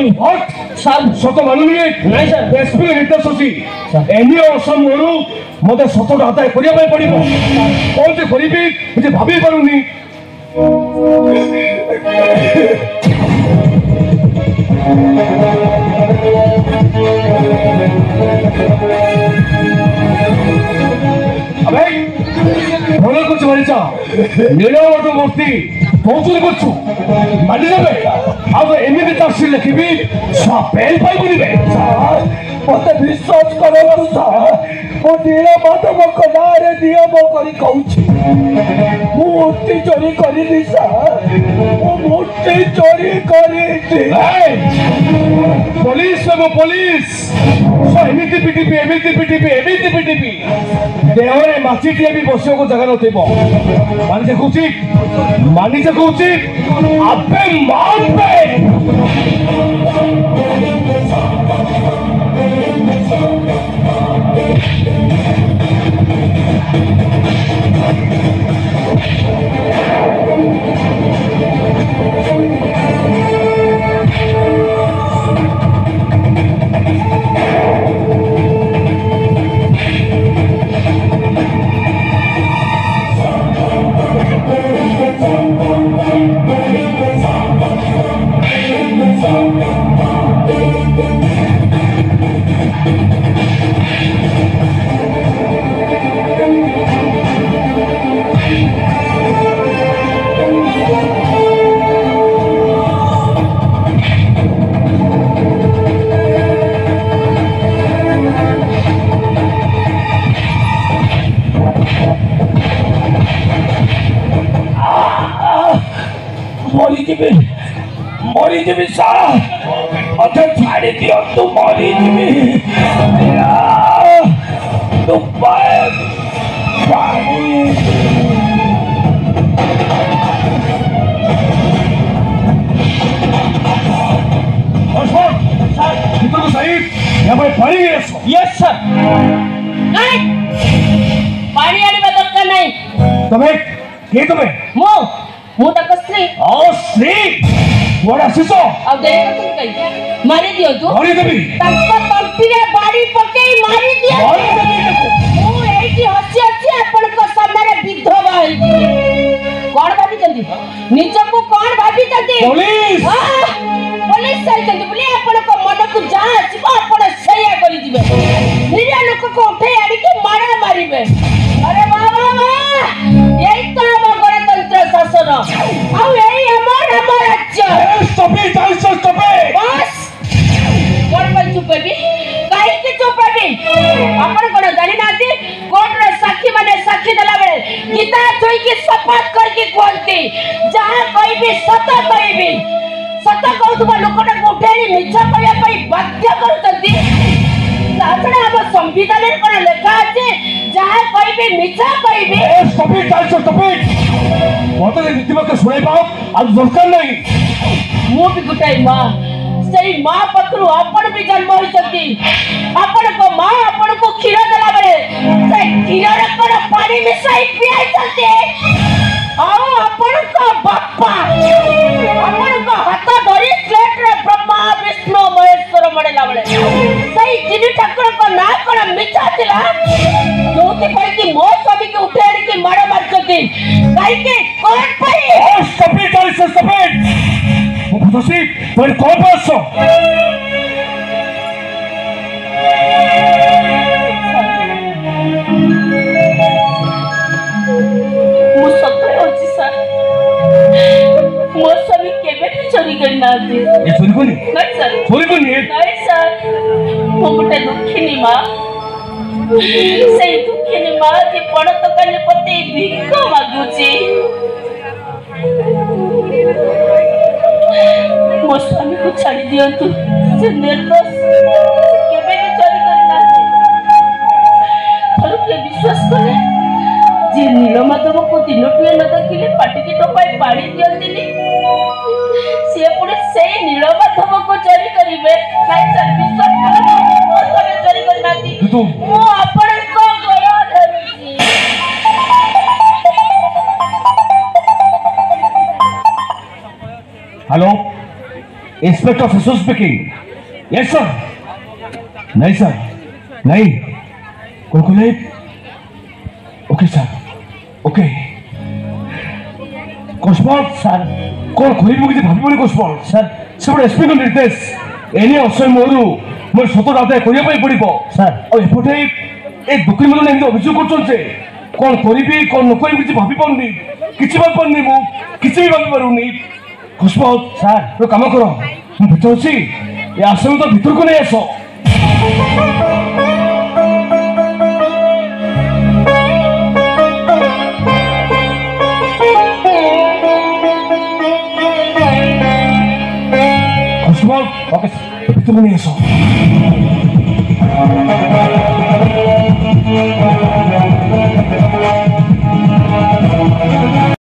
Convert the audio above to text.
मानुनी sir सत मानुनी नहीं sir SP निर्देश अछि एनी असम मोरू मते सतटा आदाय करिया पय पड़िबो कोन जे करिबी जे भाबी पारुनी अबे भले कुछ मरिचा नीलवट मूर्ति पहुंचुनी करछु मानि जाबे अब एमिति तहसील लिखिबी सा पेल पाई बुनिबे मते विश्वास करो सर मो नीलवट मो कनारे दिया मो करी कहूछि मूर्ति चोरी करी दी सर मो मूर्ति चोरी करी दी पुलिस में पुलिस सो एमिति पीटीपी देहरे माछीटिए भी बसियो को जगह नथिबो मानि जे कहूछि अबे मारबे मरी जीवी सारा मते छाड़ी दियो तू मरी जीवी तू यस सर नहीं पानी आने में दरकार नहीं तुम्हें के तुम्हें मु तक स्त्री ओ स्त्री वडा सिसो अब देख तुम कहीं मारी दियो तू मारी देबी तक तंती रे बाड़ी पकेई मारी दियो मारी देबी मु एठी हसी अपन को सामने विधवा होई कोन भाभी जल्दी निज को कोन भाभी जल्दी पुलिस पुलिस सही जल्दी बोले अपन को मन को जा आसीबो अपन सैया करी दिबे निरा लोक को उठे आड़ी के मारा मारिबे अरे बाबा यही तो हम गणतंत्र शासन आउ यही हमर राज्य स्टॉप इट बस कोन पर चुप बेबी काहे के चुप बेबी अपन कोन जानि नाती कोर्ट रे साक्षी माने साक्षी देला बेले गीता जोई के शपथ करके कोनती जहां कोई भी सत कहउतबा लोकटा उठेनी मिछा कहया पई बाध्य करतंती ताछड़ा हम संविधान रे कोन लेखा আছে जहां कोई भी मिछा कहबे स्टॉप इट मते नीतिमा के सुनाई पाओ आज दरकार नहीं मु भी गुटाई मां सही मां पत्रु अपन भी जन्म होई सकती अपन को मां अपन को खीर देला बेले से खीर रे कोन पानी मिसाई पियाई चलते आओ अपन को बापा अपन को हाथ धरी स्लेट रे ब्रह्मा विष्णु महेश्वर मडेला बेले सही जिनि ठाकुर को ना कोन मिछा थिला जोति पर की मो स्वामी के उठेड़ी की मार मार करती काई के कोन पई स्टॉप इट मुझसे पर कौन पासो मु सत्य होची सर मो स्वामी केबे चोरी कर ना दे ये चोरी कोनी नहीं सर चोरी कोनी नहीं सर मो गुटे दुखिनी मां सेई दुखिनी मां जे पड़त कने पते भिख मागुची मो स्वामी को छाड़ी दियो तू से निर्दोष केबे भी चोरी करना और के विश्वास करे जे नीलमाधव को दिनटुए न देखिले पाटी की टोपाई पाड़ी दियंतिनी से पुरे से नीलमाधव को चोरी करिवे काई सर विश्वास करे मो स्वामी चोरी करना दी मो अपन को गया धरुची hello inspector officer speaking. Yes sir. नहीं सर, नहीं। कौन है? Okay sir, okay. Kaushal sir, कौन खोई मुझे भाभी बोले कौशल सर से बड़े एसपी को निर्देश एने असय मोरू मोर सतो दादा करिया पई पड़िबो सर। और एपटे ए दुखी मन एमि अभियोग करछन से कौन करिबी कौन न करिबी किछि भाभी पड़नी, किछि भाभी पड़नी, मु किछि भी भाभी पड़ुनी। कौशल सर तो काम करो, मु भीतर छी, ए आसन तो भीतर को नहीं आसो। ओके, भीतर को नहीं आसो।